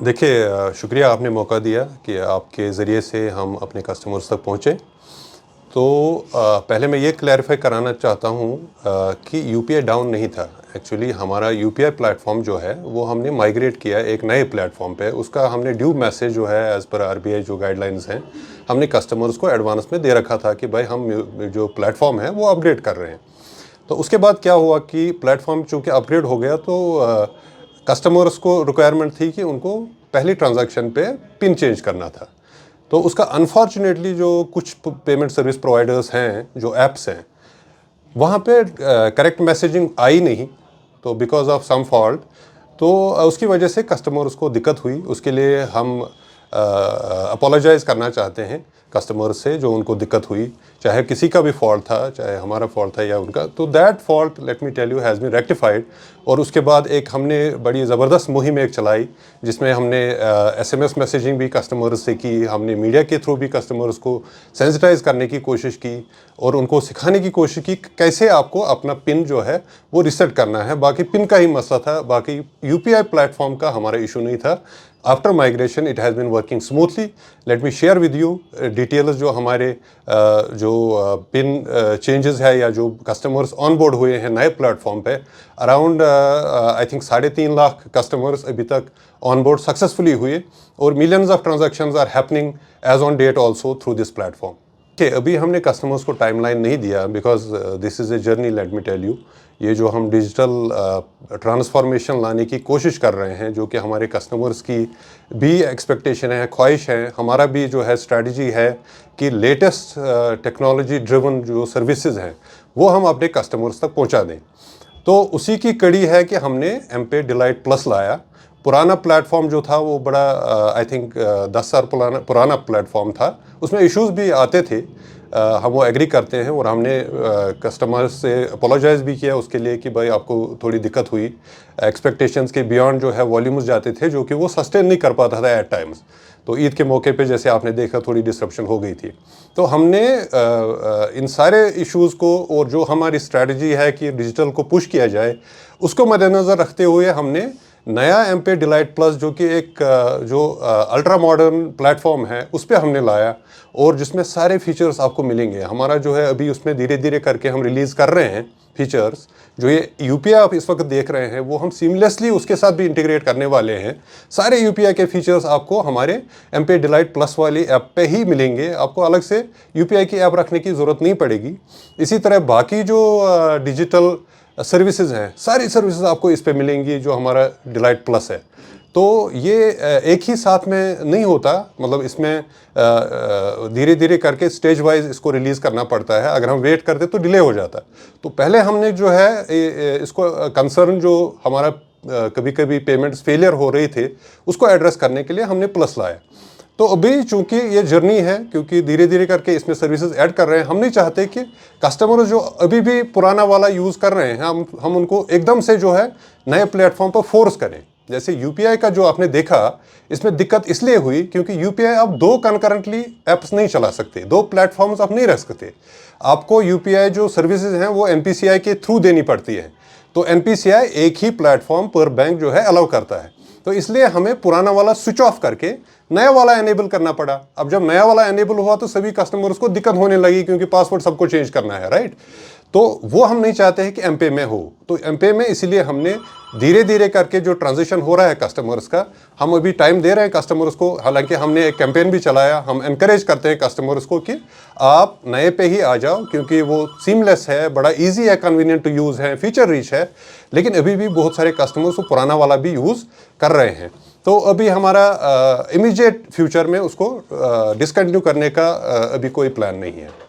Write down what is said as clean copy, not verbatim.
देखिए शुक्रिया आपने मौका दिया कि आपके ज़रिए से हम अपने कस्टमर्स तक पहुँचे। तो पहले मैं ये क्लैरिफ़ाई कराना चाहता हूँ कि यूपीआई डाउन नहीं था। एक्चुअली हमारा यूपीआई प्लेटफ़ॉर्म जो है वो हमने माइग्रेट किया एक नए प्लेटफ़ॉर्म पे। उसका हमने ड्यू मैसेज जो है एज़ पर आरबीआई जो गाइडलाइंस हैं, हमने कस्टमर्स को एडवांस में दे रखा था कि भाई हम जो प्लेटफ़ॉर्म है वो अपग्रेड कर रहे हैं। तो उसके बाद क्या हुआ कि प्लेटफ़ॉर्म चूँकि अपग्रेड हो गया तो कस्टमर्स को रिक्वायरमेंट थी कि उनको पहली ट्रांज़ैक्शन पे पिन चेंज करना था। तो उसका अनफॉर्चुनेटली जो कुछ पेमेंट सर्विस प्रोवाइडर्स हैं, जो ऐप्स हैं, वहाँ पे करेक्ट मैसेजिंग आई नहीं, तो बिकॉज़ ऑफ सम फॉल्ट तो उसकी वजह से कस्टमर्स को दिक्कत हुई। उसके लिए हम अपोलोजाइज़ करना चाहते हैं कस्टमर से जो उनको दिक्कत हुई, चाहे किसी का भी फॉल्ट था, चाहे हमारा फॉल्ट था या उनका। तो that fault let me tell you has been rectified. और उसके बाद एक हमने बड़ी ज़बरदस्त मुहिम एक चलाई जिसमें हमने एसएमएस मैसेजिंग भी कस्टमर्स से की, हमने मीडिया के थ्रू भी कस्टमर्स को सेंसिटाइज़ करने की कोशिश की और उनको सिखाने की कोशिश की कैसे आपको अपना पिन जो है वो रीसेट करना है। बाकी पिन का ही मसला था, बाकी यूपीआई प्लेटफॉर्म का हमारा इशू नहीं था। After migration it has been working smoothly. Let me share with you details जो हमारे जो पिन चेंजेस है या जो कस्टमर्स ऑन बोर्ड हुए हैं नए प्लेटफॉर्म पे। Around I think 3.5 lakh customers अभी तक ऑन बोर्ड सक्सेसफुली हुए और millions of transactions are happening as on date also through this platform. अभी हमने कस्टमर्स को टाइमलाइन नहीं दिया because this is a journey, let me tell you. ये जो हम डिजिटल ट्रांसफॉर्मेशन लाने की कोशिश कर रहे हैं, जो कि हमारे कस्टमर्स की भी एक्सपेक्टेशन है, ख्वाहिश है, हमारा भी जो है स्ट्रैटेजी है कि लेटेस्ट टेक्नोलॉजी ड्रिवन जो सर्विसेज हैं वो हम अपने कस्टमर्स तक पहुंचा दें। तो उसी की कड़ी है कि हमने एम-पे डिलाइट प्लस लाया। पुराना प्लेटफॉर्म जो था वो बड़ा आई थिंक 10 साल पुराना प्लेटफॉर्म था, उसमें इश्यूज भी आते थे। हम वो एग्री करते हैं और हमने कस्टमर्स से अपोलोजाइज़ भी किया उसके लिए कि भाई आपको थोड़ी दिक्कत हुई। एक्सपेक्टेशंस के बियॉन्ड जो है वॉल्यूम्स जाते थे जो कि वो सस्टेन नहीं कर पाता था एट टाइम्स। तो ईद के मौके पे जैसे आपने देखा थोड़ी डिसरप्शन हो गई थी। तो हमने इन सारे इश्यूज़ को और जो हमारी स्ट्रैटेजी है कि डिजिटल को पुश किया जाए उसको मद्देनज़र रखते हुए हमने नया एम-पे डिलाइट प्लस जो कि एक जो अल्ट्रा मॉडर्न प्लेटफॉर्म है उस पर हमने लाया और जिसमें सारे फीचर्स आपको मिलेंगे। हमारा जो है अभी उसमें धीरे धीरे करके हम रिलीज़ कर रहे हैं फीचर्स। जो ये यूपीआई आप इस वक्त देख रहे हैं वो हम सीमलेसली उसके साथ भी इंटीग्रेट करने वाले हैं। सारे यूपीआई के फीचर्स आपको हमारे एम-पे डिलाइट प्लस वाली ऐप पे ही मिलेंगे, आपको अलग से यूपीआई की ऐप रखने की ज़रूरत नहीं पड़ेगी। इसी तरह बाकी जो डिजिटल सर्विसेज हैं, सारी सर्विसेज आपको इस पे मिलेंगी जो हमारा डिलाइट प्लस है। तो ये एक ही साथ में नहीं होता, मतलब इसमें धीरे धीरे करके स्टेज वाइज इसको रिलीज़ करना पड़ता है। अगर हम वेट करते तो डिले हो जाता। तो पहले हमने जो है इसको कंसर्न जो हमारा कभी कभी पेमेंट्स फेलियर हो रही थे उसको एड्रेस करने के लिए हमने प्लस लाया। तो अभी चूंकि ये जर्नी है, क्योंकि धीरे धीरे करके इसमें सर्विसेज ऐड कर रहे हैं, हम नहीं चाहते कि कस्टमर जो अभी भी पुराना वाला यूज़ कर रहे हैं हम उनको एकदम से जो है नए प्लेटफॉर्म पर फोर्स करें। जैसे यूपीआई का जो आपने देखा, इसमें दिक्कत इसलिए हुई क्योंकि यूपीआई आप दो कंकरेंटली ऐप्स नहीं चला सकते, दो प्लेटफॉर्म्स आप नहीं रख सकते। आपको यूपीआई जो सर्विसेज हैं वो एनपीसीआई के थ्रू देनी पड़ती है। तो एनपीसीआई एक ही प्लेटफॉर्म पर बैंक जो है अलाउ करता है। तो इसलिए हमें पुराना वाला स्विच ऑफ करके नया वाला एनेबल करना पड़ा। अब जब नया वाला एनेबल हुआ तो सभी कस्टमर्स को दिक्कत होने लगी क्योंकि पासवर्ड सबको चेंज करना है, राइट। तो वो हम नहीं चाहते हैं कि एम-पे में हो। तो एम-पे में इसीलिए हमने धीरे धीरे करके जो ट्रांजिशन हो रहा है कस्टमर्स का, हम अभी टाइम दे रहे हैं कस्टमर्स को। हालांकि हमने एक कैंपेन भी चलाया, हम एनकरेज करते हैं कस्टमर्स को कि आप नए पे ही आ जाओ क्योंकि वो सीमलेस है, बड़ा ईजी है, कन्वीनियंट टू यूज़ है, फीचर रिच है। लेकिन अभी भी बहुत सारे कस्टमर्स वो पुराना वाला भी यूज़ कर रहे हैं। तो अभी हमारा इमीडिएट फ्यूचर में उसको डिसकंटिन्यू करने का अभी कोई प्लान नहीं है।